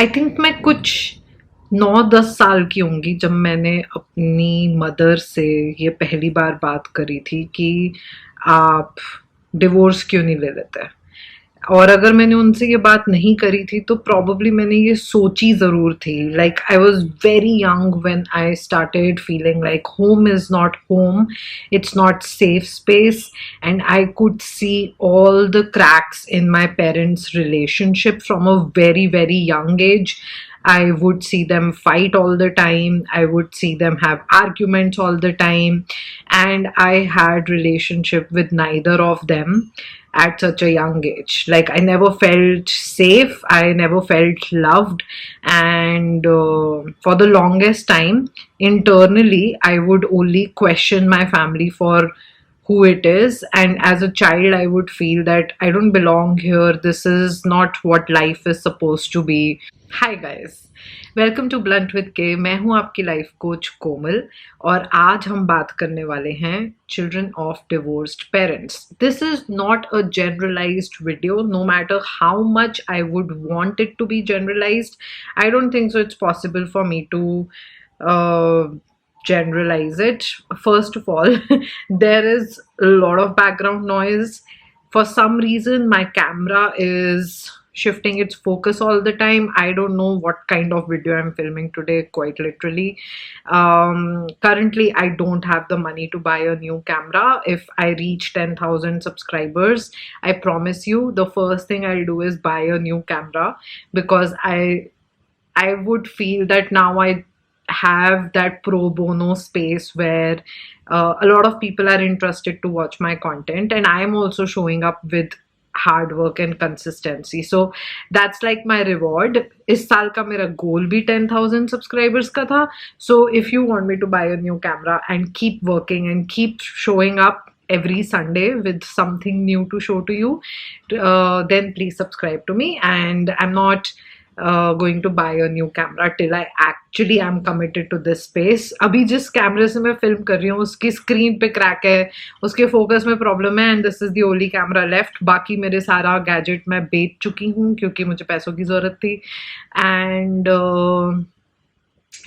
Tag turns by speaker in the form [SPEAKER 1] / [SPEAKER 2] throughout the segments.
[SPEAKER 1] I think मैं कुछ 9-10 साल की होंगी जब मैंने अपनी मदर से ये पहली बार बात करी थी कि आप डिवोर्स क्यों नहीं ले लेते। और अगर मैंने उनसे ये बात नहीं करी थी तो प्रॉब्ली मैंने ये सोची ज़रूर थी। Like I was very young when I started feeling like home is not home, it's not safe space, and I could see all the cracks in my parents' relationship from a very, very young age. I would see them fight all the time. I would see them have arguments all the time. And I had relationship with neither of them at such a young age. Like I never felt safe. I never felt loved. And for the longest time, internally, I would only question my family for who it is, and as a child I would feel that I don't belong here, this is not what life is supposed to be. Hi guys, welcome to Blunt with K. मैं हूं आपकी life coach कोमल और आज हम बात करने वाले हैं children of divorced parents. This is not a generalised video, no matter how much I would want it to be generalised. I don't think so it's possible for me to generalize it. First of all, there is a lot of background noise. For some reason, my camera is shifting its focus all the time. I don't know what kind of video I'm filming today, quite literally. Currently, I don't have the money to buy a new camera. If I reach 10,000 subscribers, I promise you the first thing I'll do is buy a new camera, because I would feel that now I have that pro bono space where a lot of people are interested to watch my content, and I am also showing up with hard work and consistency. So that's like my reward. इस साल का मेरा goal भी 10,000 subscribers का था. So if you want me to buy a new camera and keep working and keep showing up every Sunday with something new to show to you, then please subscribe to me. And I'm not going to buy a new camera till I actually am committed to this space. अभी जिस कैमरे से मैं film कर रही हूँ उसकी screen पे क्रैक है, उसके फोकस में प्रॉब्लम है, and this is the only camera left. बाकी मेरे सारा गैजेट मैं बेच चुकी हूँ क्योंकि मुझे पैसों की ज़रूरत थी। And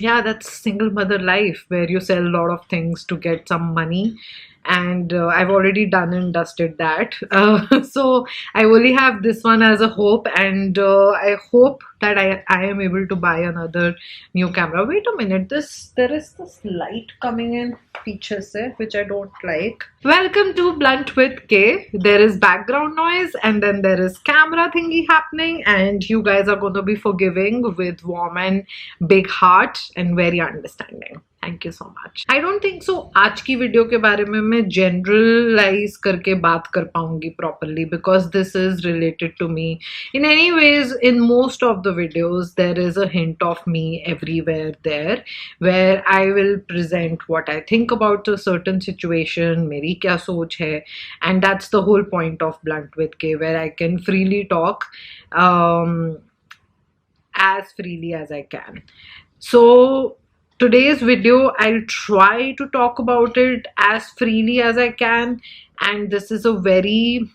[SPEAKER 1] yeah, that's single mother life where you sell a lot of things to get some money, and I've already done and dusted that. So I only have this one as a hope, and I hope that I am able to buy another new camera. Wait a minute, there is this light coming in feature se, which I don't like. Welcome to Blunt with K. There is background noise and then there is camera thingy happening, and you guys are going to be forgiving with warm and big heart and very understanding. Thank you so much. I don't think सो आज की video के बारे में मैं generalise करके बात कर पाऊंगी properly, because this is related to me in any ways. In most of the videos there is a hint of me everywhere there, where I will present what I think about a certain situation, मेरी क्या सोच है, and that's the whole point of blunt with K, where I can freely talk as freely as I can. So today's video, I'll try to talk about it as freely as I can, and this is a very,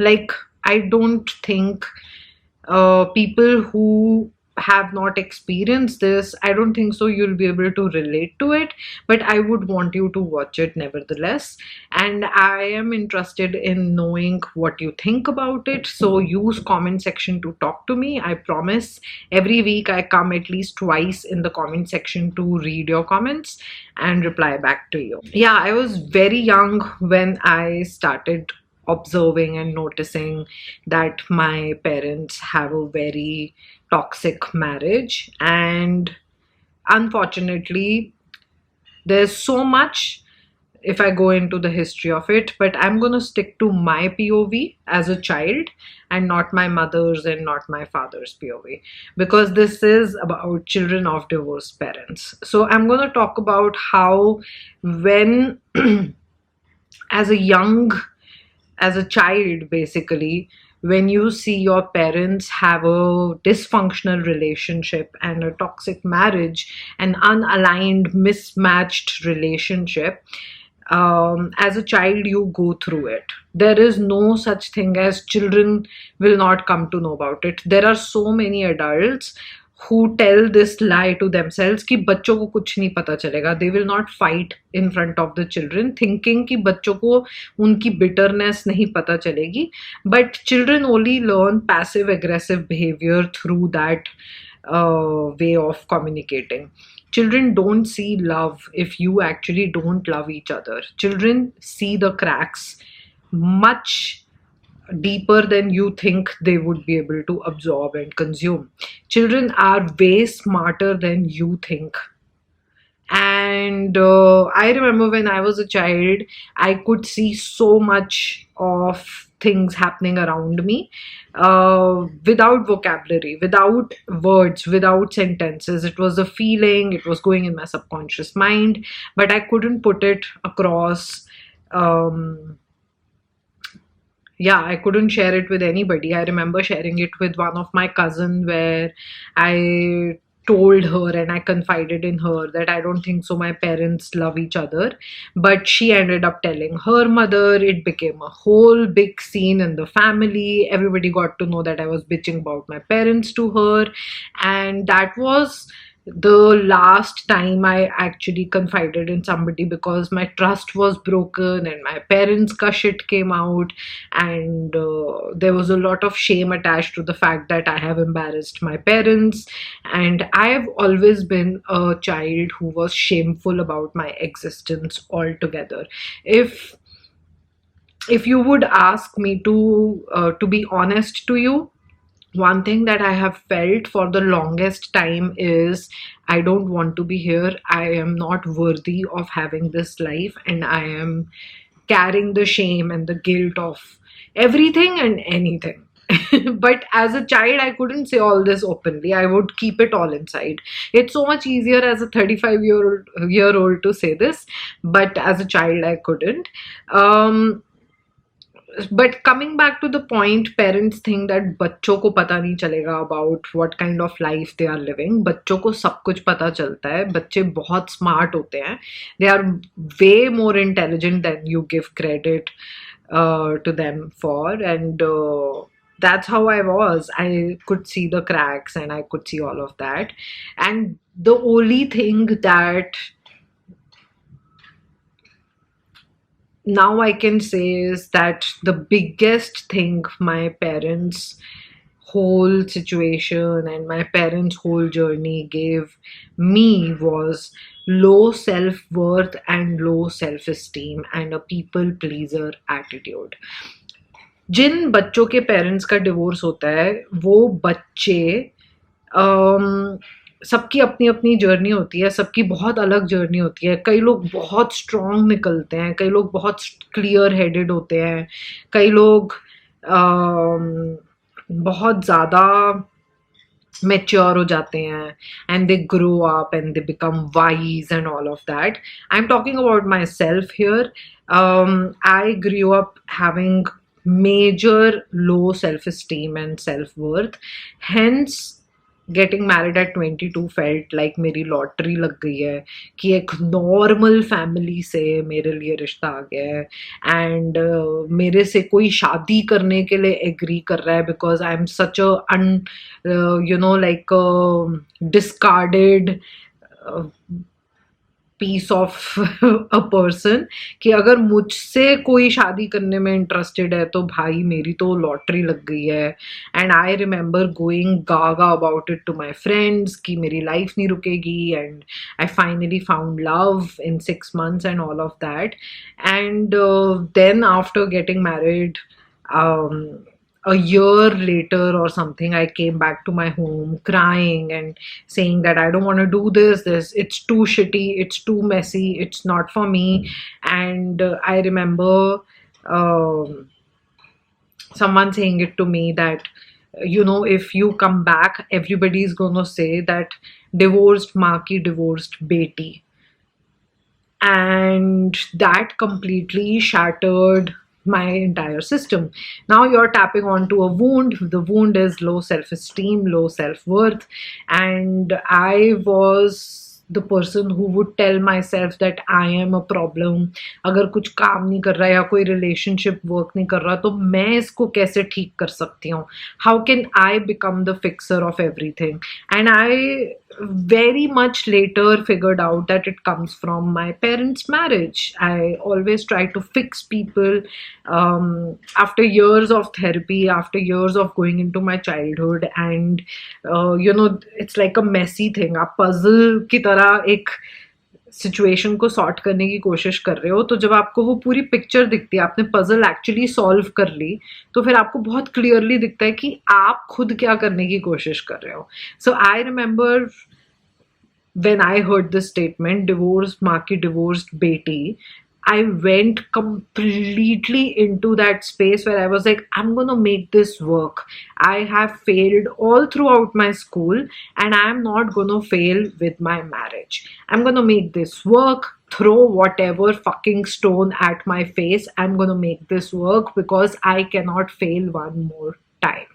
[SPEAKER 1] like, I don't think people who have not experienced this, I don't think so you'll be able to relate to it, but I would want you to watch it nevertheless, and I am interested in knowing what you think about it. So use comment section to talk to me. I promise every week I come at least twice in the comment section to read your comments and reply back to you. Yeah, I was very young when I started observing and noticing that my parents have a very toxic marriage, and unfortunately there's so much if I go into the history of it, but I'm going to stick to my POV as a child and not my mother's and not my father's POV, because this is about children of divorced parents. So I'm going to talk about how when as a child, basically, when you see your parents have a dysfunctional relationship and a toxic marriage, an unaligned, mismatched relationship, as a child you go through it. There is no such thing as children will not come to know about it. There are so many adults who tell this lie to themselves कि बच्चों को कुछ नहीं पता चलेगा. They will not fight in front of the children thinking कि बच्चों को उनकी bitterness नहीं पता चलेगी. But children only learn passive aggressive behavior through that way of communicating. Children don't see love if you actually don't love each other. Children see the cracks much deeper than you think they would be able to absorb and consume. Children are way smarter than you think. And I remember when I was a child, I could see so much of things happening around me without vocabulary, without words, without sentences. It was a feeling, it was going in my subconscious mind, but I couldn't put it across. Yeah, I couldn't share it with anybody. I remember sharing it with one of my cousin where I told her and I confided in her that I don't think so my parents love each other. But she ended up telling her mother. It became a whole big scene in the family. Everybody got to know that I was bitching about my parents to her. And that was the last time I actually confided in somebody, because my trust was broken and my parents' ka shit came out, and there was a lot of shame attached to the fact that I have embarrassed my parents. And I have always been a child who was shameful about my existence altogether. If you would ask me to be honest to you, one thing that I have felt for the longest time is I don't want to be here. I am not worthy of having this life, and I am carrying the shame and the guilt of everything and anything. But as a child, I couldn't say all this openly. I would keep it all inside. It's so much easier as a 35-year-old to say this, but as a child, I couldn't. But coming back to the point, parents think that बच्चों को पता नहीं चलेगा about what kind of life they are living. बच्चों को सब कुछ पता चलता है. बच्चे बहुत smart होते हैं. They are way more intelligent than you give credit to them for. And that's how I was. I could see the cracks and I could see all of that. And the only thing that now I can say is that the biggest thing my parents' whole situation and my parents' whole journey gave me was low self-worth and low self-esteem and a people pleaser attitude. जिन बच्चों के parents का divorce होता है वो बच्चे सबकी अपनी अपनी जर्नी होती है, सबकी बहुत अलग जर्नी होती है. कई लोग बहुत स्ट्रॉन्ग निकलते हैं, कई लोग बहुत क्लियर हेडेड होते हैं, कई लोग बहुत ज़्यादा mature हो जाते हैं, and they grow up and they become wise and all of that. I'm talking about myself here. I grew up having major low self-esteem and self-worth. Hence, getting married at 22 felt like मेरी lottery लग गई है कि एक normal family से मेरे लिए रिश्ता आ गया है. एंड मेरे से कोई शादी करने के लिए एग्री कर रहा है because I am such like discarded piece of a person कि अगर मुझसे कोई शादी करने में इंटरेस्टेड है तो भाई मेरी तो लॉटरी लग गई है. And I remember going gaga about it to my friends कि मेरी लाइफ नहीं रुकेगी. And I finally found love in 6 months and all of that. And then after getting married, a year later or something, I came back to my home crying and saying that I don't want to do this, it's too shitty, it's too messy, it's not for me. And I remember someone saying it to me that, if you come back, everybody's gonna say that divorced maa ki divorced beti. And that completely shattered my entire system. Now you're tapping onto a wound. The wound is low self-esteem, low self-worth. And I was the person who would tell myself that I am a problem. अगर कुछ काम नहीं कर रहा या कोई relationship work नहीं कर रहा तो मैं इसको कैसे ठीक कर सकती हूँ? How can I become the fixer of everything? And I very much later figured out that it comes from my parents' marriage. I always try to fix people. After years of therapy, after years of going into my childhood, and it's like a messy thing. आप puzzle की तरह एक situation को sort करने की कोशिश कर रहे हो, तो जब आपको वो पूरी पिक्चर दिखती है, आपने पजल एक्चुअली सॉल्व कर ली, तो फिर आपको बहुत क्लियरली दिखता है कि आप खुद क्या करने की कोशिश कर रहे हो. So I remember when I heard this statement, divorce माँ की divorced बेटी, I went completely into that space where I was like, I'm going to make this work. I have failed all throughout my school and I'm not going to fail with my marriage. I'm going to make this work. Throw whatever fucking stone at my face. I'm going to make this work because I cannot fail one more time.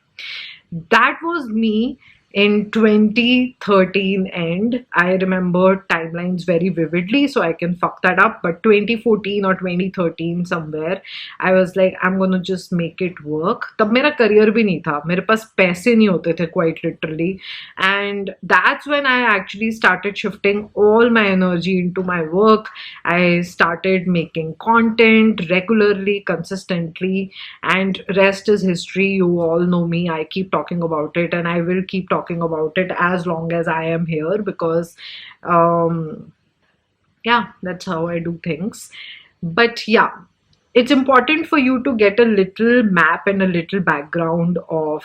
[SPEAKER 1] That was me in 2013 end. I remember timelines very vividly, so I can fuck that up, but 2014 or 2013 somewhere, I was like, I'm gonna just make it work. तब मेरा career भी नहीं था, मेरे पास पैसे नहीं होते थे, quite literally, and that's when I actually started shifting all my energy into my work. I started making content regularly, consistently, and rest is history. You all know me, I keep talking about it and I will keep talking about it as long as I am here, because yeah, that's how I do things. But yeah, it's important for you to get a little map and a little background of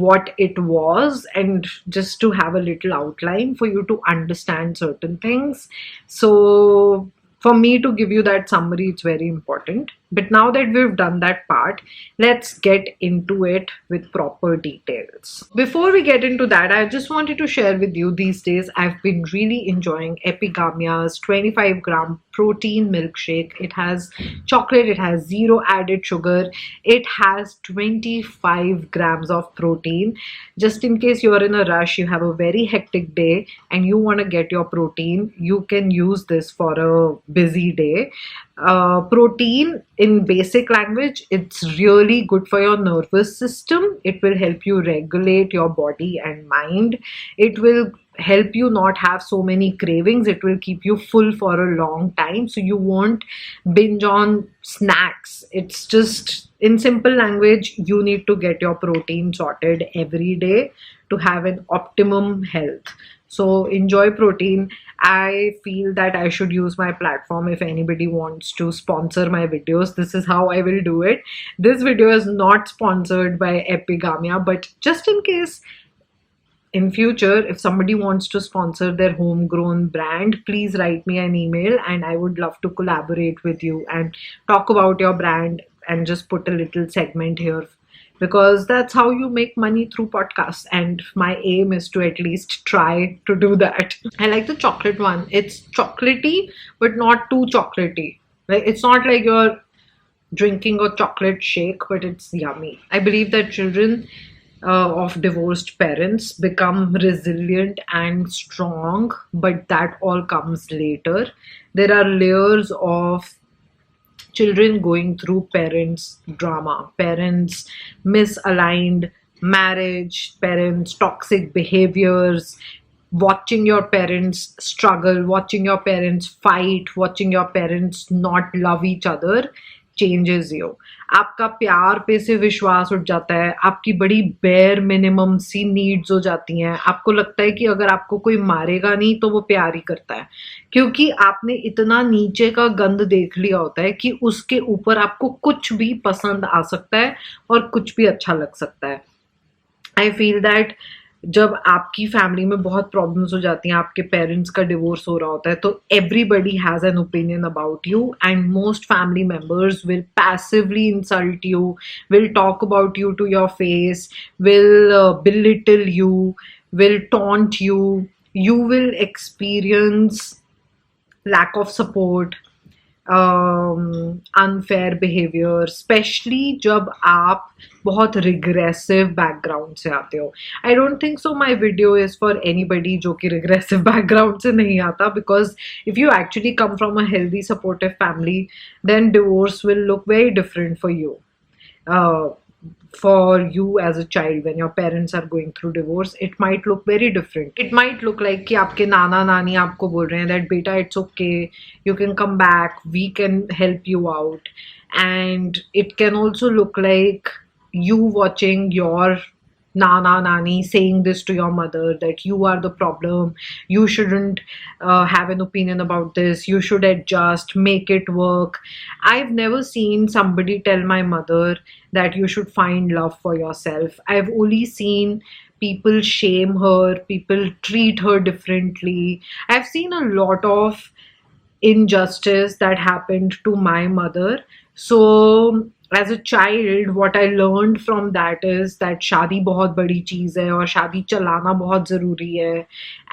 [SPEAKER 1] what it was, and just to have a little outline for you to understand certain things. So for me to give you that summary, it's very important. But now that we've done that part, let's get into it with proper details. Before we get into that, I just wanted to share with you, these days I've been really enjoying Epigamia's 25-gram protein milkshake. It has chocolate, it has 0 added sugar, it has 25 grams of protein. Just in case you're in a rush, you have a very hectic day and you want to get your protein, you can use this for a busy day. Protein, in basic language, it's really good for your nervous system. It will help you regulate your body and mind. It will help you not have so many cravings. It will keep you full for a long time, so you won't binge on snacks. It's just, in simple language, you need to get your protein sorted every day to have an optimum health. So enjoy protein. I feel that I should use my platform if anybody wants to sponsor my videos. This is how I will do it. This video is not sponsored by Epigamia, but just in case in future, if somebody wants to sponsor their homegrown brand, please write me an email and I would love to collaborate with you and talk about your brand and just put a little segment here, because that's how you make money through podcasts, and my aim is to at least try to do that. I like the chocolate one. It's chocolatey but not too chocolatey. Like, it's not like you're drinking a chocolate shake, but it's yummy. I believe that children of divorced parents become resilient and strong, but that all comes later. There are layers of children going through parents' drama, parents' misaligned marriage, parents' toxic behaviors, watching your parents struggle, watching your parents fight, watching your parents not love each other changes you. आपका प्यार पे से विश्वास उठ जाता है, आपकी बड़ी बेयर मिनिमम सी नीड्स हो जाती हैं. आपको लगता है कि अगर आपको कोई मारेगा नहीं तो वो प्यार ही करता है, क्योंकि आपने इतना नीचे का गंद देख लिया होता है कि उसके ऊपर आपको कुछ भी पसंद आ सकता है और कुछ भी अच्छा लग सकता है. आई फील दैट जब आपकी फैमिली में बहुत प्रॉब्लम्स हो जाती हैं, आपके पेरेंट्स का डिवोर्स हो रहा होता है, तो everybody has an opinion about you, and most family members will passively insult you, will talk about you to your face, will belittle you, will taunt you, you will experience lack of support, unfair behaviour, specially जब आप बहुत regressive background से आते हो. I don't think so my video is for anybody जो कि regressive background से नहीं आता, because if you actually come from a healthy supportive family then divorce will look very different for you. For you as a child, when your parents are going through divorce, it might look very different. It might look like कि आपके नाना नानी आपको बोल रहे हैं that beta it's okay, you can come back, we can help you out. And it can also look like you watching your nana nani saying this to your mother that you are the problem, you shouldn't have an opinion about this, you should adjust, make it work. I've never seen somebody tell my mother that you should find love for yourself. I've only seen people shame her, people treat her differently. I've seen a lot of injustice that happened to my mother. So as a child, what I learned from that is that शादी बहुत बड़ी चीज़ है और शादी चलाना बहुत ज़रूरी है.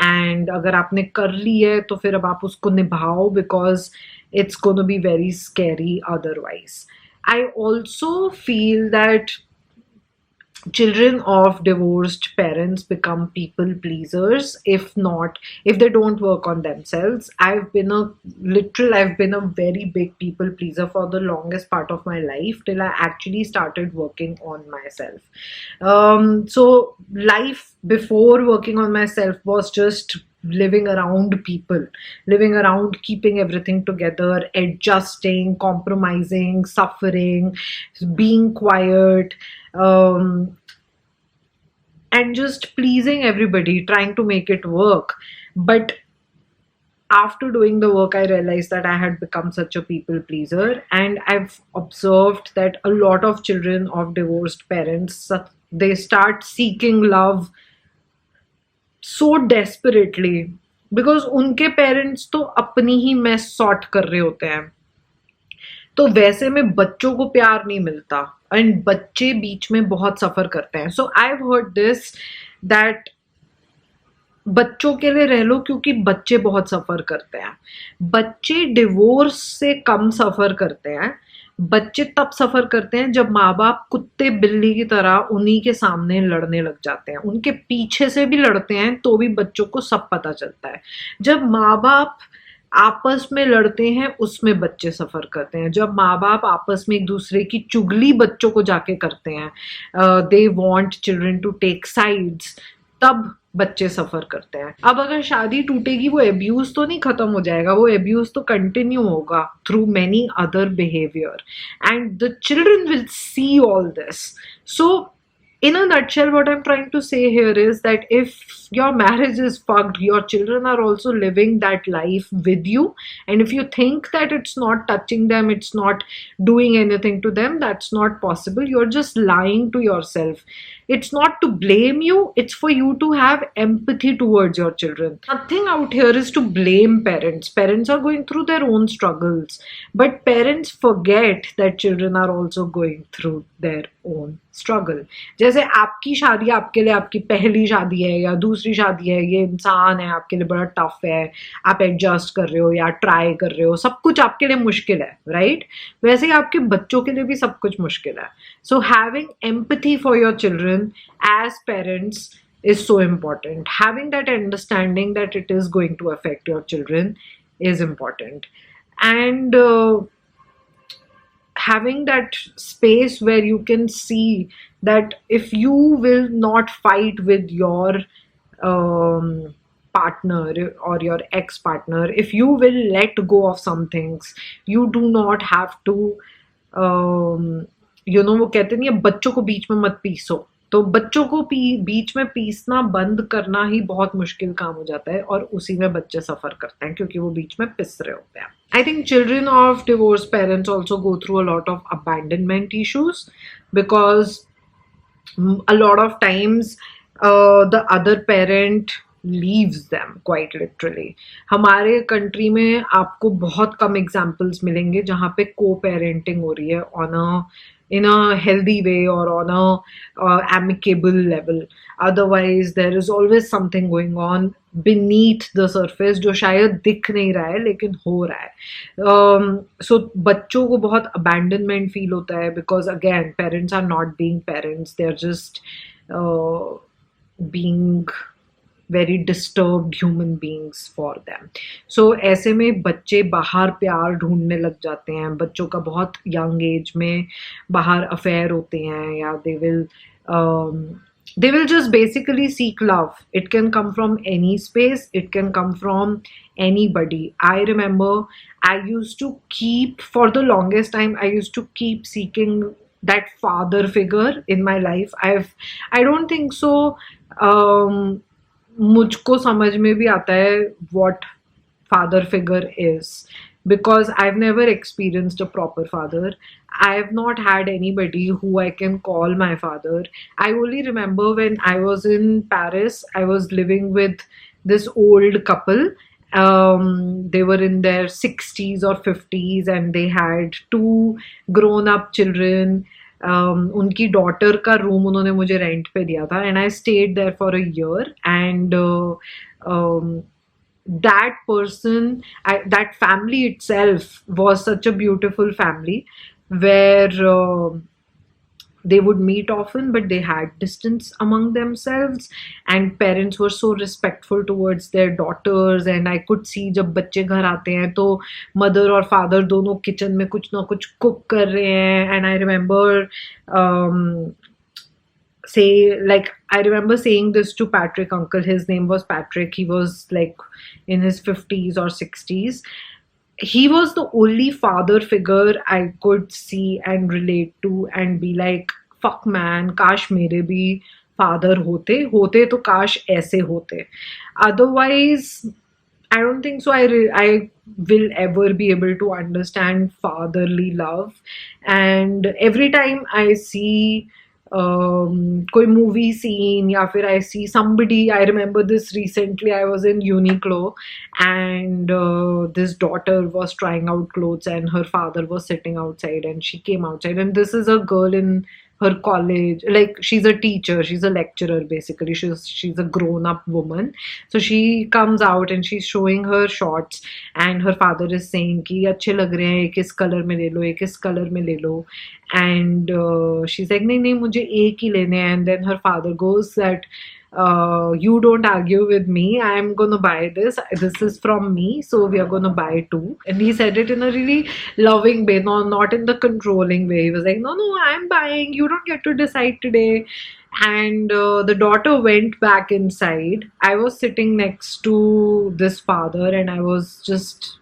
[SPEAKER 1] And अगर आपने कर ली है तो फिर अब आप उसको निभाओ, because it's going to be very scary otherwise. I also feel that children of divorced parents become people pleasers if they don't work on themselves. I've been a very big people pleaser for the longest part of my life, till I actually started working on myself. So life before working on myself was just living around people, living around keeping everything together, adjusting, compromising, suffering, being quiet, and just pleasing everybody, trying to make it work. But after doing the work, I realized that I had become such a people pleaser, and I've observed that a lot of children of divorced parents, they start seeking love so desperately because उनके parents तो अपनी ही mess sort कर रहे होते हैं. तो वैसे में बच्चों को प्यार नहीं मिलता एंड बच्चे बीच में बहुत सफर करते हैं. So I have heard this that बच्चों के लिए रह लो क्योंकि बच्चे बहुत सफर करते हैं. बच्चे डिवोर्स से कम सफर करते हैं. बच्चे तब सफर करते हैं जब माँ बाप कुत्ते बिल्ली की तरह उन्हीं के सामने लड़ने लग जाते हैं. उनके पीछे से भी लड़ते हैं तो भी बच्चों को सब पता चलता है. जब माँ बाप आपस में लड़ते हैं उसमें बच्चे सफर करते हैं. जब माँ बाप आपस में एक दूसरे की चुगली बच्चों को जाके करते हैं, they want children to take sides, तब बच्चे सफर करते हैं. अब अगर शादी टूटेगी वो एब्यूज तो नहीं खत्म हो जाएगा, वो एब्यूज तो कंटिन्यू होगा through many other behaviour and the children will see all this. So in a nutshell, what I'm trying to say here is that if your marriage is fucked, your children are also living that life with you. And if you think that it's not touching them, it's not doing anything to them, that's not possible. You're just lying to yourself. It's not to blame you, it's for you to have empathy towards your children. Nothing out here is to blame parents. Parents are going through their own struggles, but parents forget that children are also going through their own struggle. जैसे आपकी शादी आपके लिए आपकी पहली शादी है या दूसरी शादी है, ये इंसान है, आपके लिए बड़ा टफ है, आप एडजस्ट कर रहे हो या ट्राई कर रहे हो, सब कुछ आपके लिए मुश्किल है, राइट? वैसे ही आपके बच्चों के लिए भी सब कुछ मुश्किल है. So having empathy for your children as parents is so important. Having that understanding that it is going to affect your children is important. And having that space where you can see that if you will not fight with your partner or your ex-partner, if you will let go of some things, you do not have to वो कहते नहीं है बच्चों को बीच में मत पीसो. तो बच्चों को बीच में पीसना बंद करना ही बहुत मुश्किल काम हो जाता है और उसी में बच्चे सफर करते हैं क्योंकि वो बीच में पिस रहे होते हैं. I think children of divorced parents also go through a lot of abandonment issues because a lot of times the other parent leaves them quite literally. हमारे कंट्री में आपको बहुत कम एग्जाम्पल्स मिलेंगे जहाँ पे को पेरेंटिंग हो रही है on a in a healthy way or on a amicable level. Otherwise there is always something going on beneath the surface जो शायद दिख नहीं रहा है लेकिन हो रहा है. So बच्चों को बहुत abandonment feel होता है because again parents are not being parents, they're just uh, being very disturbed human beings for them. So ऐसे में बच्चे बाहर प्यार ढूंढने लग जाते हैं. बच्चों का बहुत young age में बाहर affair होते हैं या they will just basically seek love. It can come from any space, it can come from anybody. I remember I used to keep, for the longest time, I used to keep seeking that father figure in my life. I don't think so. मुझको समझ में भी आता है what father figure is, because I've never experienced a proper father. I've not had anybody who I can call my father. I only remember when I was in Paris, I was living with this old couple. They were in their 60s or 50s and they had two grown up children. उनकी daughter का room उन्होंने मुझे rent पे दिया था and I stayed there for a year and that person, that family itself was such a beautiful family where they would meet often but they had distance among themselves and parents were so respectful towards their daughters. And I could see जब बच्चे घर आते हैं तो mother और father दोनों kitchen में कुछ ना कुछ cook कर रहे हैं. And I remember I remember saying this to Patrick uncle. His name was Patrick. He was like in his 50s or 60s. He was the only father figure I could see and relate to and be like, fuck man, काश मेरे भी father होते तो काश ऐसे होते. Otherwise, I don't think so. I will ever be able to understand fatherly love. And every time I see कोई movie scene या फिर I see somebody, I remember this recently, I was in Uniqlo and this daughter was trying out clothes and her father was sitting outside and she came outside, and this is a girl in her college, like she's a teacher, she's a lecturer basically, she's a grown up woman. So she comes out and she's showing her shorts and her father is saying कि अच्छे लग रहे हैं, किस colour में ले लो, ये किस कलर में ले लो. And she's like नहीं नहीं मुझे एक ही लेने हैं. And then her father goes that you don't argue with me, I'm gonna buy this is from me, so we are gonna buy two. And he said it in a really loving way, not in the controlling way. He was like no I'm buying, you don't get to decide today. And the daughter went back inside. I was sitting next to this father and I was just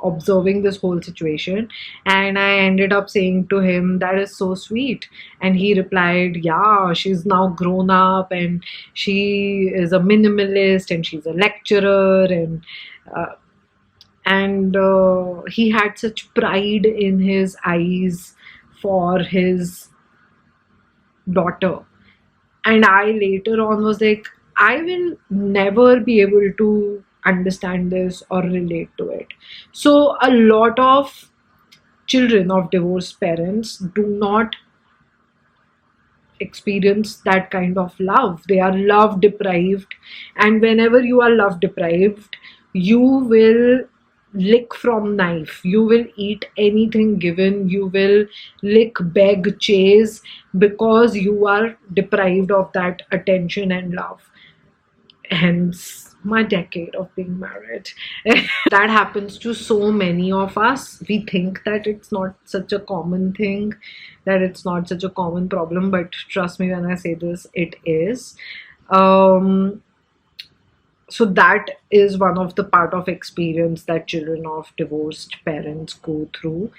[SPEAKER 1] observing this whole situation, and I ended up saying to him, that is so sweet. And he replied, yeah, she's now grown up and she is a minimalist and she's a lecturer. And he had such pride in his eyes for his daughter. And I later on was like, I will never be able to understand this or relate to it. So a lot of children of divorced parents do not experience that kind of love. They are love deprived, and whenever you are love deprived, you will lick from knife, you will eat anything given, you will lick, beg, chase, because you are deprived of that attention and love. Hence my decade of being married. That happens to so many of us. We think that it's not such a common thing, that it's not such a common problem, but trust me when I say this, it is. So that is one of the part of experience that children of divorced parents go through,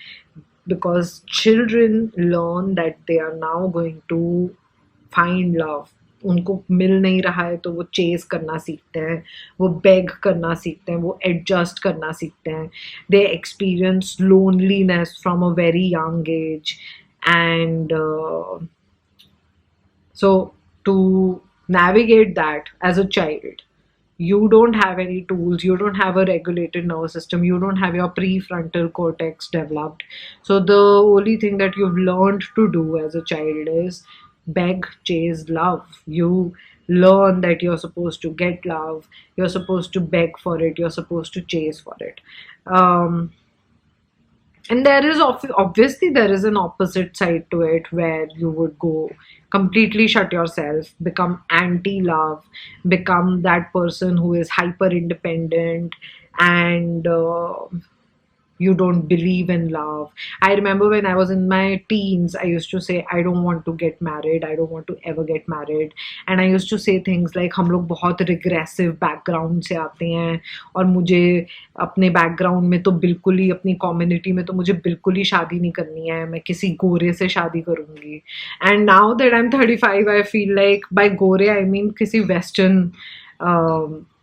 [SPEAKER 1] because children learn that they are now going to find love. उनको मिल नहीं रहा है तो वो chess करना सीखते हैं, वो बेग करना सीखते हैं, वो एडजस्ट करना सीखते हैं. They experience loneliness from a very young age. And so to navigate that as a child, You don't have any tools, you don't have a regulated nervous system, you don't have your prefrontal cortex developed. So the only thing that you've learned to do as a child is beg, chase love. You learn that you're supposed to get love, you're supposed to beg for it, you're supposed to chase for it. And there is obviously there is an opposite side to it, where you would go completely shut yourself, become anti love, become that person who is hyper independent, and you don't believe in love. I remember when I was in my teens, I used to say, I don't want to get married, I don't want to ever get married. And I used to say things like, हम लोग बहुत regressive background से आते हैं, और मुझे अपने background में तो बिल्कुल ही, अपनी community में तो मुझे बिल्कुल ही शादी नहीं करनी है, मैं किसी गोरे से शादी करूंगी. And now that I'm 35, I feel like by Gore I mean किसी western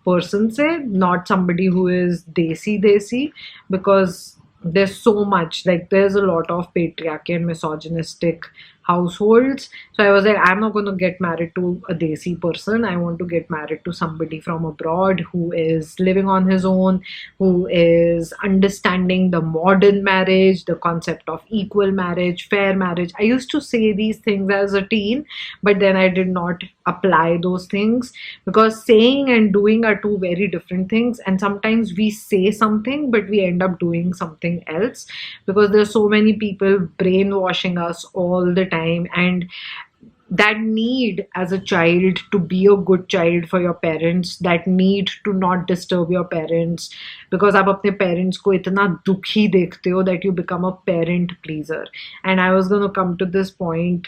[SPEAKER 1] person say, not somebody who is desi, because there's so much, like there's a lot of patriarchy and misogynistic households. So I was like, I'm not going to get married to a desi person. I want to get married to somebody from abroad who is living on his own, who is understanding the modern marriage, the concept of equal marriage, fair marriage. I used to say these things as a teen, but then I did not apply those things, because saying and doing are two very different things. And sometimes we say something but we end up doing something else, because there's so many people brainwashing us all the time. And that need as a child to be a good child for your parents, that need to not disturb your parents, because आप अपने parents को इतना दुखी देखते हो that you become a parent pleaser. And I was going to come to this point,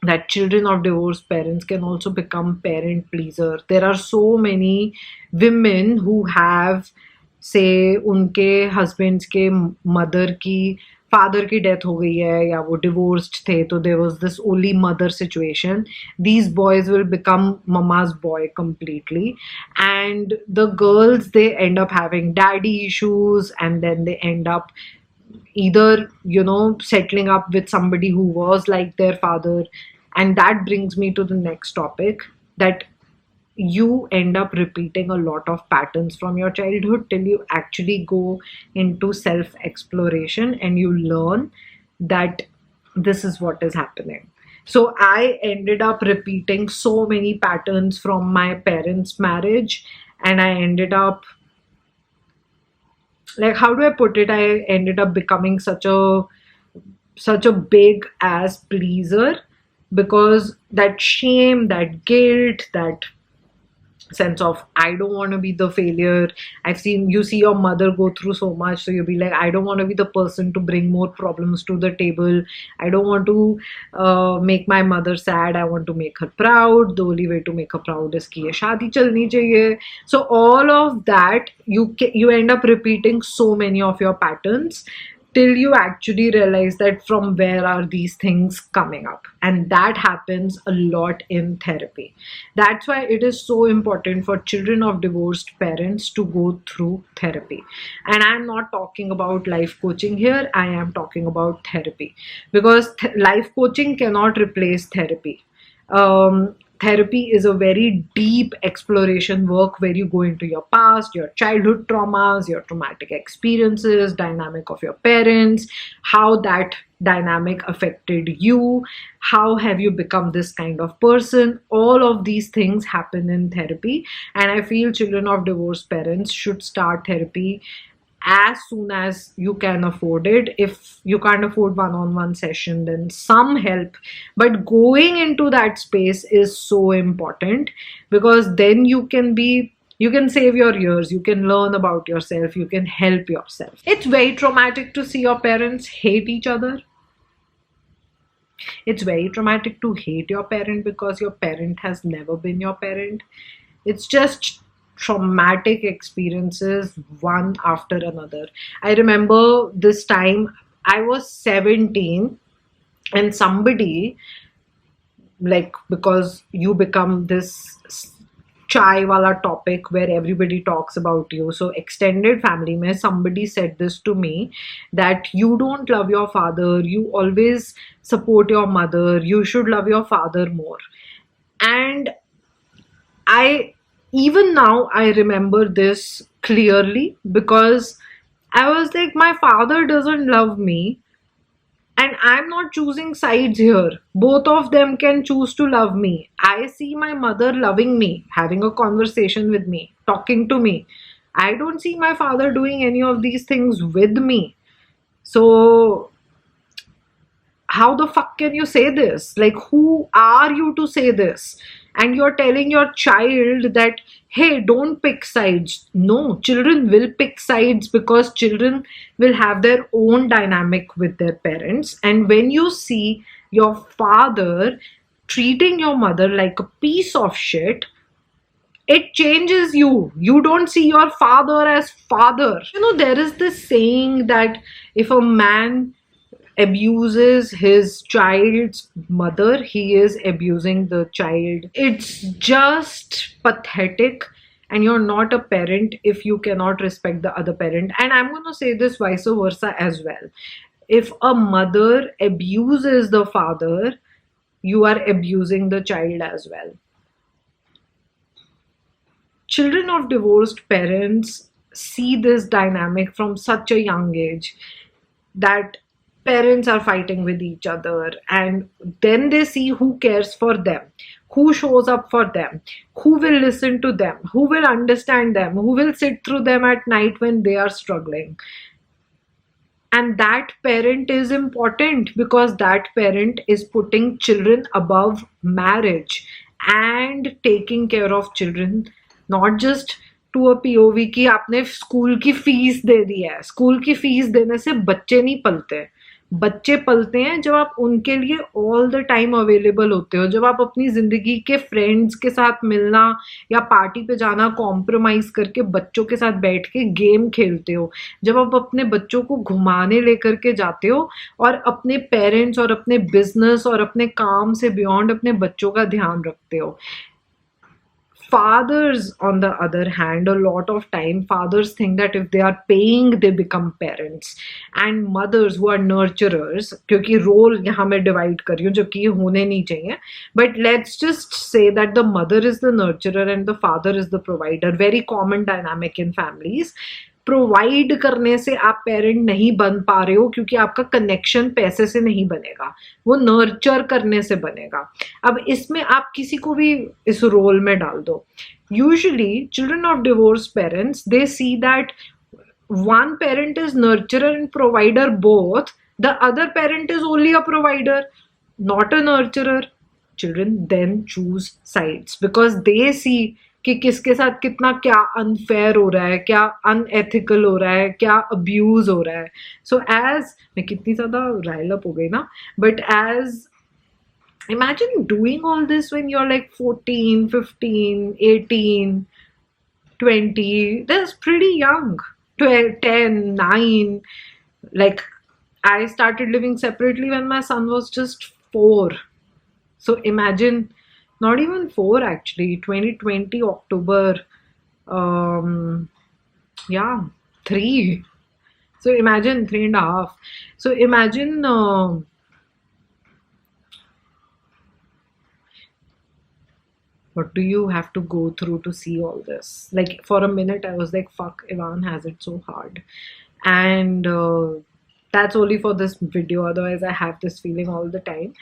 [SPEAKER 1] that children of divorced parents can also become parent pleaser. There are so many women who have, say, उनके husbands के mother की, father की death हो गई है, या वो divorced थे, तो there was this only mother situation. These boys will become mama's boy completely, and the girls, they end up having daddy issues, and then they end up either, settling up with somebody who was like their father. And that brings me to the next topic, that you end up repeating a lot of patterns from your childhood till you actually go into self exploration and you learn that this is what is happening. So I ended up repeating so many patterns from my parents' marriage, and I ended up, like, how do I put it? I ended up becoming such a big ass pleaser, because that shame, that guilt, that sense of I don't want to be the failure. You see your mother go through so much, so you'll be like, I don't want to be the person to bring more problems to the table. I don't want to make my mother sad. I want to make her proud. The only way to make her proud is कि ये शादी चलनी चाहिए. So all of that, you end up repeating so many of your patterns till you actually realize that from where are these things coming up. And that happens a lot in therapy. That's why it is so important for children of divorced parents to go through therapy. And I'm not talking about life coaching here, I am talking about therapy, because life coaching cannot replace therapy. Therapy is a very deep exploration work where you go into your past, your childhood traumas, your traumatic experiences, dynamic of your parents, how that dynamic affected you, how have you become this kind of person. All of these things happen in therapy, and I feel children of divorced parents should start therapy as soon as you can afford it. If you can't afford one-on-one session, then some help, but going into that space is so important, because then you can save your years, you can learn about yourself, you can help yourself. It's very traumatic to see your parents hate each other. It's very traumatic to hate your parent because your parent has never been your parent. It's just traumatic experiences one after another. I remember this time I was 17, and somebody, like, because you become this chai wala topic where everybody talks about you. So extended family mein somebody said this to me, that you don't love your father, you always support your mother, you should love your father more. And I Even now, I remember this clearly because I was like, my father doesn't love me, and I'm not choosing sides here. Both of them can choose to love me. I see my mother loving me, having a conversation with me, talking to me. I don't see my father doing any of these things with me. So how the fuck can you say this? Like, who are you to say this? And you're telling your child that, hey, don't pick sides. No, children will pick sides because children will have their own dynamic with their parents. And when you see your father treating your mother like a piece of shit, it changes you. You don't see your father as father. There is this saying that if a man abuses his child's mother, he is abusing the child. It's just pathetic. And you're not a parent if you cannot respect the other parent. And I'm going to say this vice versa as well. If a mother abuses the father, you are abusing the child as well. Children of divorced parents see this dynamic from such a young age that parents are fighting with each other, and then they see who cares for them, who shows up for them, who will listen to them, who will understand them, who will sit through them at night when they are struggling. And that parent is important because that parent is putting children above marriage and taking care of children, not just to a POV की आपने school की fees दे दी है. School की fees देने से बच्चे नहीं पलते. बच्चे पलते हैं जब आप उनके लिए ऑल द टाइम अवेलेबल होते हो, जब आप अपनी जिंदगी के फ्रेंड्स के साथ मिलना या पार्टी पे जाना कॉम्प्रोमाइज करके बच्चों के साथ बैठ के गेम खेलते हो, जब आप अपने बच्चों को घुमाने लेकर के जाते हो और अपने पेरेंट्स और अपने बिजनेस और अपने काम से बियॉन्ड अपने बच्चों का ध्यान रखते हो. Fathers, on the other hand, a lot of time fathers think that if they are paying, they become parents, and mothers who are nurturers, क्योंकि role यहाँ मैं divide कर रही हूँ जबकि ये होने नहीं चाहिए, but let's just say that the mother is the nurturer and the father is the provider. Very common dynamic in families. Provide करने से आप पेरेंट नहीं बन पा रहे हो क्योंकि आपका कनेक्शन पैसे से नहीं बनेगा, वो नर्चर करने से बनेगा. अब इसमें आप किसी को भी इस रोल में डाल दो. Usually children of divorce parents, they see that one parent is nurturer and provider both, the other parent is only a provider, not a nurturer. Children then choose sides because they see कि किसके साथ कितना क्या unfair हो रहा है, क्या unethical हो रहा है, क्या अब्यूज हो रहा है. सो एज मैं कितनी ज्यादा राइल अप हो गई ना, but as imagine doing all this when you're like 14, 15, 18, 20. That's pretty young. 12, 10, 9. Like, I started living separately when my son was just 4. So imagine, not even 4 actually, 2020 October, yeah, 3. So imagine 3.5. So imagine what do you have to go through to see all this? Like, for a minute I was like, fuck, Ivan has it so hard. And that's only for this video, otherwise I have this feeling all the time.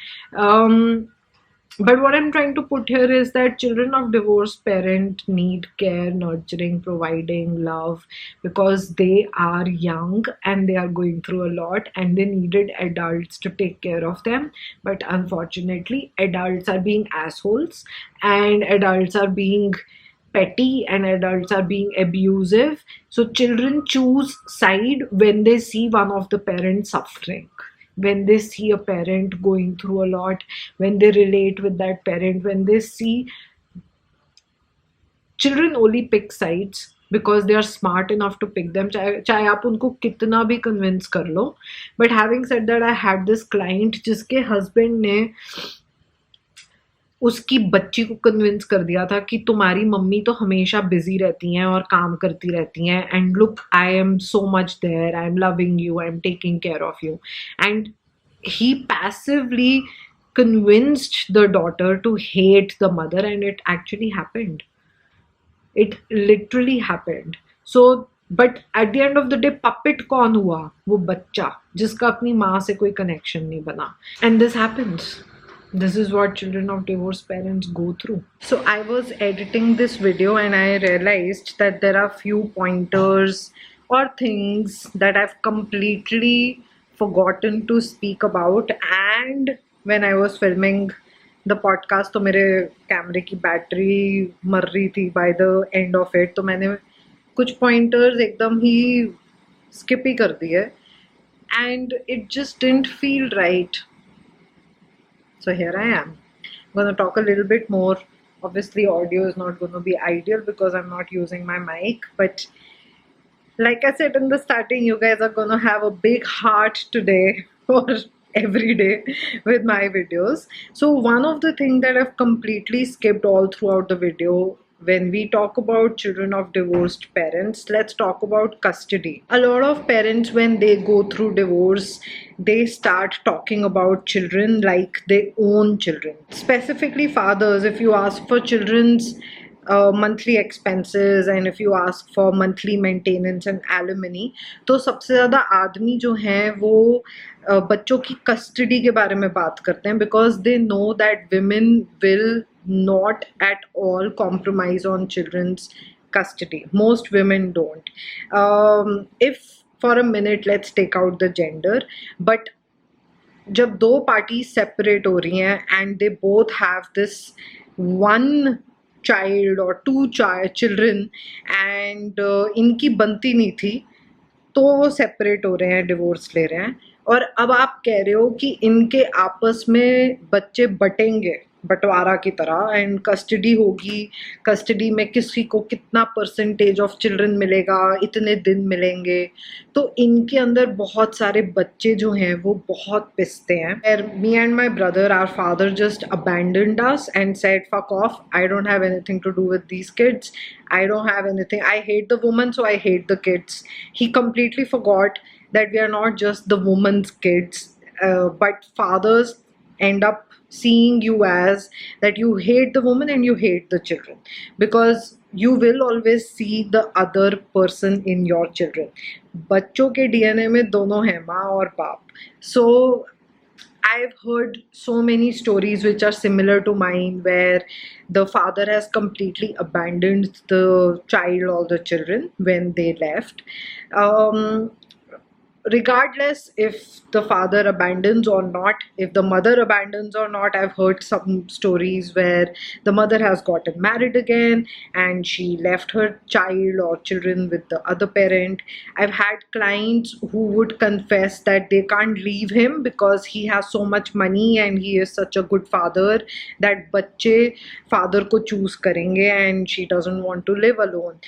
[SPEAKER 1] But what I'm trying to put here is that children of divorced parent need care, nurturing, providing love because they are young and they are going through a lot and they needed adults to take care of them. But unfortunately, adults are being assholes and adults are being petty and adults are being abusive. So children choose side when they see one of the parents suffering, when they see a parent going through a lot, when they relate with that parent, when they see. Children only pick sides because they are smart enough to pick them, चाहे आप उनको कितना भी convince कर लो. But having said that, I had this client जिसके husband ने उसकी बच्ची को कन्विंस कर दिया था कि तुम्हारी मम्मी तो हमेशा बिजी रहती हैं और काम करती रहती हैं, and look, I am so much there, I am loving you, I am taking care of you. And he passively convinced the daughter to hate the mother, and it actually happened. It literally happened. So but at the end of the day puppet कौन हुआ? वो बच्चा जिसका अपनी माँ से कोई connection नहीं बना. And this happens. This is what children of divorced parents go through. So I was editing this video and I realized that there are few pointers or things that I've completely forgotten to speak about. And when I was filming the podcast, तो मेरे कैमरे की battery मर रही थी by the end of it. तो मैंने कुछ pointers एकदम ही skip ही कर दिए and it just didn't feel right. So here I am. I'm going to talk a little bit more. Obviously, audio is not going to be ideal because I'm not using my mic. But like I said in the starting, you guys are going to have a big heart today or every day with my videos. So one of the things that I've completely skipped all throughout the video, when we talk about children of divorced parents, let's talk about custody. A lot of parents, when they go through divorce, they start talking about children like they own children. Specifically fathers, if you ask for children's monthly expenses and if you ask for monthly maintenance and alimony, तो सबसे ज़्यादा आदमी जो हैं वो बच्चों की custody के बारे में बात करते हैं because they know that women will not at all compromise on children's custody. Most women don't. If for a minute let's take out the gender, but जब दो parties separate हो रही हैं and they both have this one child or two children and इनकी बनती नहीं थी तो वो सेपरेट हो रहे हैं, डिवोर्स ले रहे हैं और अब आप कह रहे हो कि इनके आपस में बच्चे बटेंगे बंटवारा की तरह एंड कस्टडी होगी, कस्टडी में किसी को कितना परसेंटेज ऑफ चिल्ड्रन मिलेगा, इतने दिन मिलेंगे. तो इनके अंदर बहुत सारे बच्चे जो हैं वो बहुत पिसते हैं. Me and my brother, our father just abandoned us and said fuck off, I don't have anything to do with these kids, I don't have anything. I hate the woman, so I hate the kids. He completely forgot that we are not just the woman's kids, but fathers end up seeing you as that you hate the woman and you hate the children because you will always see the other person in your children. बच्चों के DNA में दोनों हैं, माँ और बाप. So I've heard so many stories which are similar to mine where the father has completely abandoned the child or the children when they left. Regardless if the father abandons or not, if the mother abandons or not, I've heard some stories where the mother has gotten married again and she left her child or children with the other parent. I've had clients who would confess that they can't leave him because he has so much money and he is such a good father that बच्चे father को choose करेंगे and she doesn't want to live alone.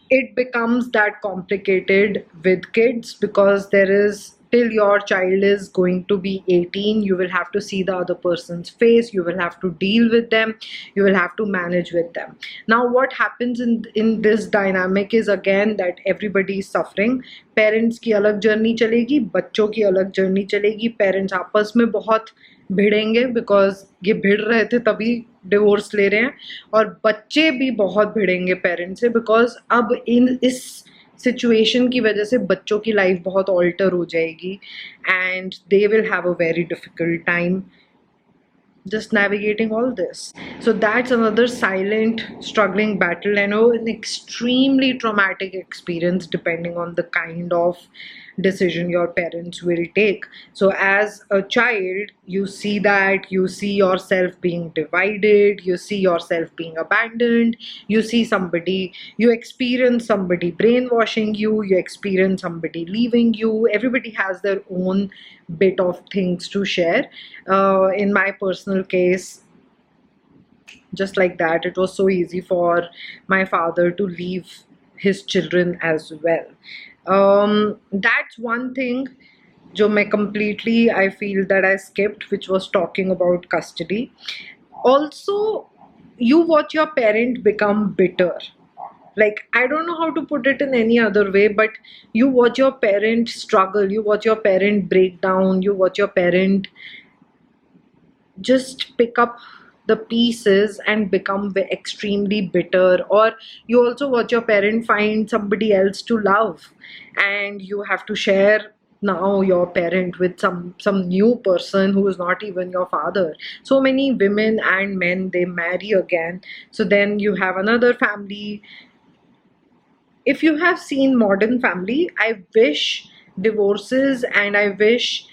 [SPEAKER 1] It becomes that complicated with kids because there is, till your child is going to be 18, you will have to see the other person's face, you will have to deal with them, you will have to manage with them. Now what happens in this dynamic is again that everybody is suffering. Parents की अलग journey चलेगी, बच्चों की अलग journey चलेगी, parents आपस में बहुत भिड़ेंगे बिकॉज ये भिड़ रहे थे तभी डिवोर्स ले रहे हैं और बच्चे भी बहुत भिड़ेंगे पेरेंट्स से बिकॉज अब इस सिचुएशन की वजह से बच्चों की लाइफ बहुत ऑल्टर हो जाएगी and they will have a very difficult time just navigating all this. So that's another silent struggling battle and an extremely traumatic experience depending on the kind of decision your parents will take. So as a child, you see that, you see yourself being divided, you see yourself being abandoned, you see somebody, you experience somebody brainwashing you, you experience somebody leaving you. Everybody has their own bit of things to share. In my personal case, just like that, it was so easy for my father to leave his children as well. That's one thing जो मैं completely I feel that I skipped, which was talking about custody. Also, you watch your parent become bitter. Like, I don't know how to put it in any other way, but you watch your parent struggle, you watch your parent break down, you watch your parent just pick up the pieces and become extremely bitter. Or you also watch your parent find somebody else to love, and you have to share now your parent with some new person who is not even your father. So many women and men, they marry again, so then you have another family. If you have seen Modern Family, I wish divorces and I wish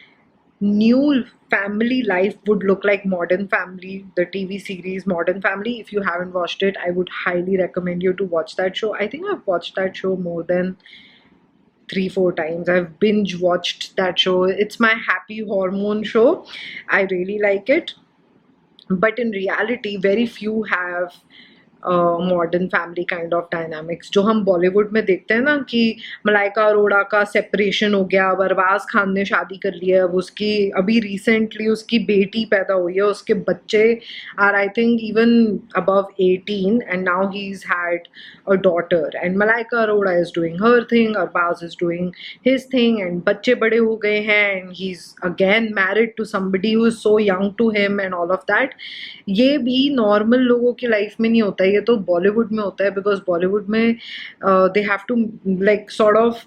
[SPEAKER 1] new family life would look like Modern Family, the TV series Modern Family. If you haven't watched it, I would highly recommend you to watch that show. I think I've watched that show more than 3 4 times. I've binge watched that show. It's my happy hormone show. I really like it. But in reality, very few have modern family kind of dynamics जो हम बॉलीवुड में देखते हैं ना, कि मलाइका अरोड़ा का separation हो गया, अब अरबाज खान ने शादी कर ली है, अब उसकी अभी रिसेंटली उसकी बेटी पैदा हुई है, उसके बच्चे are I think even above 18 and now he is had a daughter and Malaika Arora is doing her thing, Arbaaz is doing his thing and बच्चे बड़े हो गए हैं and he is again married to somebody who is so young to him and all of that. ये भी normal लोगों की life में नहीं होता है, ये तो बॉलीवुड में होता है. बिकॉज बॉलीवुड में they have to like sort of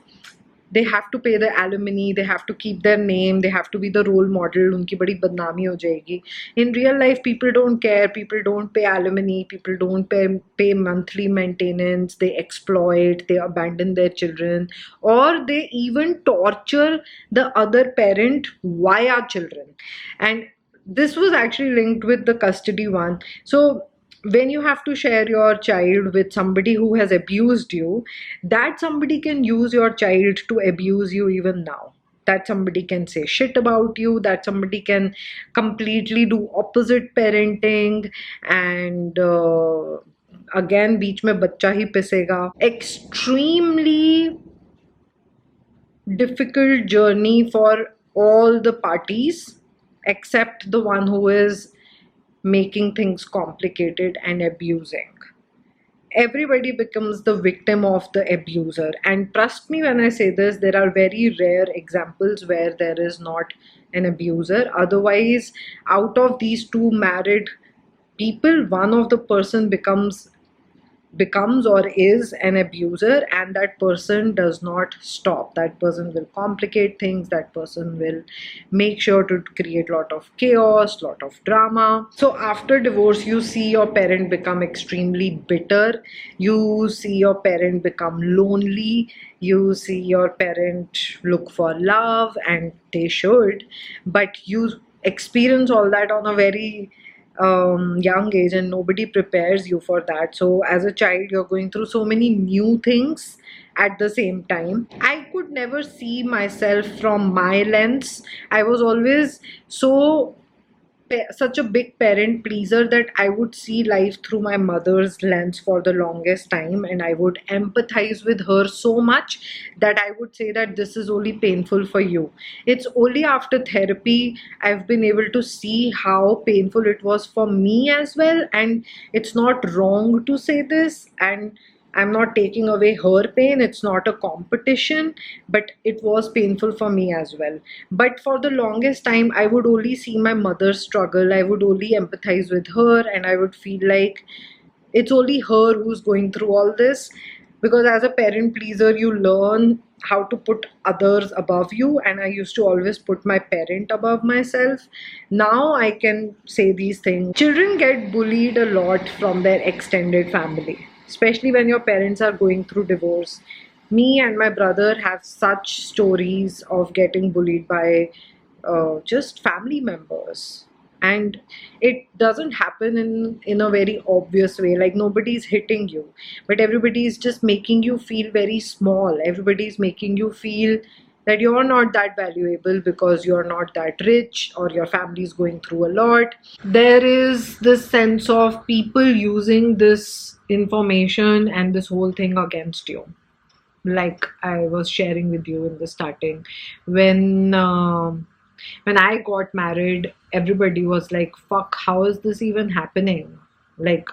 [SPEAKER 1] they have to pay the alimony, they have to keep their name, they have to be the role model. उनकी बड़ी बदनामी हो जाएगी. In real life, people don't care, people don't pay alimony, people don't pay monthly maintenance, they exploit, they abandon their children, or they even torture the other parent via children. And this was actually linked with the custody one. So when you have to share your child with somebody who has abused you, that somebody can use your child to abuse you even now. That somebody can say shit about you, that somebody can completely do opposite parenting, and again बीच में बच्चा ही पिसेगा. Extremely difficult journey for all the parties except the one who is making things complicated and abusing. Everybody becomes the victim of the abuser. And trust me when I say this, there are very rare examples where there is not an abuser. Otherwise, out of these two married people, one of the person becomes or is an abuser, and that person does not stop. That person will complicate things, that person will make sure to create lot of chaos, lot of drama. So after divorce, you see your parent become extremely bitter, you see your parent become lonely, you see your parent look for love, and they should, but you experience all that on a very young age, and nobody prepares you for that. So as a child, you're going through so many new things at the same time. I could never see myself from my lens. I was always such a big parent pleaser that I would see life through my mother's lens for the longest time, and I would empathize with her so much that I would say that this is only painful for you. It's only after therapy I've been able to see how painful it was for me as well, and it's not wrong to say this, and I'm not taking away her pain. It's not a competition, but it was painful for me as well. But for the longest time, I would only see my mother's struggle. I would only empathize with her, and I would feel like it's only her who's going through all this. Because as a parent pleaser, you learn how to put others above you, and I used to always put my parent above myself. Now I can say these things. Children get bullied a lot from their extended family, especially when your parents are going through divorce. Me and my brother have such stories of getting bullied by just family members, and it doesn't happen in a very obvious way. Like, nobody's hitting you, but everybody is just making you feel very small. Everybody is making you feel that you're not that valuable because you're not that rich, or your family is going through a lot. There is this sense of people using this information and this whole thing against you. Like I was sharing with you in the starting, when I got married, everybody was like, fuck, how is this even happening? Like,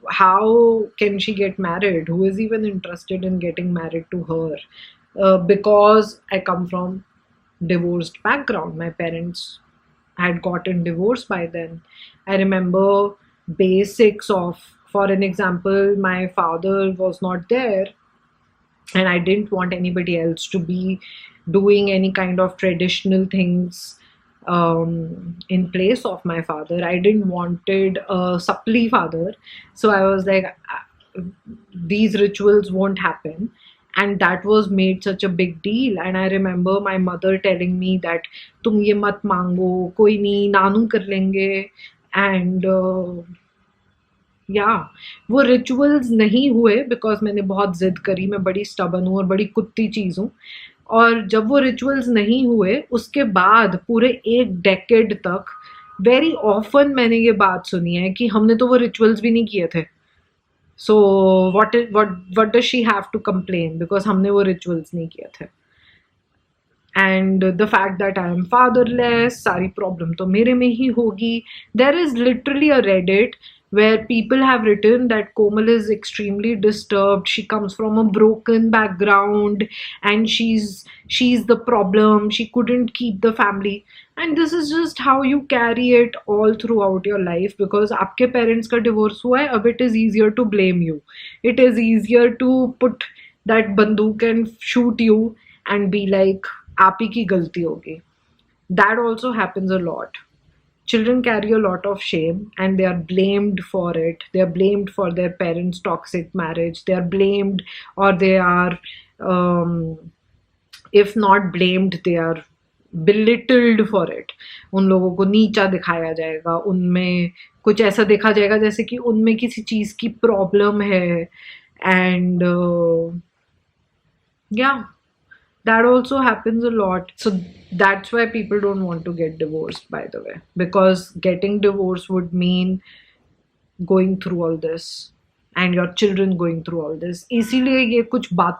[SPEAKER 1] how can she get married? Who is even interested in getting married to her? Because I come from divorced background. My parents had gotten divorced by then. I remember basics of, for an example, my father was not there, and I didn't want anybody else to be doing any kind of traditional things in place of my father. I didn't wanted a supply father, so I was like, these rituals won't happen. And that was made such a big deal. And I remember my mother telling me that तुम ये मत मांगो, कोई नहीं, नानू कर लेंगे. And या वो रिचुअल्स नहीं हुए बिकॉज मैंने बहुत जिद करी. मैं बड़ी स्टबन हूँ और बड़ी कुत्ती चीज़ हूँ. और जब वो रिचुअल्स नहीं हुए, उसके बाद पूरे एक डेकेड तक वेरी ऑफन मैंने ये बात सुनी है कि हमने तो वो रिचुअल्स भी नहीं किए थे, so what does she have to complain because हमने वो रिचुअल्स नहीं किए थे. And the fact that I am fatherless, सारी प्रॉब्लम तो मेरे में ही होगी. There is literally a Reddit where people have written that Komal is extremely disturbed. She comes from a broken background and she's the problem. She couldn't keep the family. And this is just how you carry it all throughout your life because आपके parents का divorce हुआ है, अब it is easier to blame you. It is easier to put that बंदूक and shoot you and be like आप ही की गलती होगी. That also happens a lot. Children carry a lot of shame and they are blamed for it. They are blamed for their parents' toxic marriage. They are blamed, or they are, if not blamed, they are belittled for it. उन लोगों को नीचा दिखाया जाएगा, उनमें कुछ ऐसा देखा जाएगा जैसे कि उनमें किसी चीज़ की प्रॉब्लम है. And yeah, that also happens a lot. So that's why people don't want to get divorced, by the way, because getting divorced would mean going through all this and your children going through all this. इसीलिए ये कुछ बातें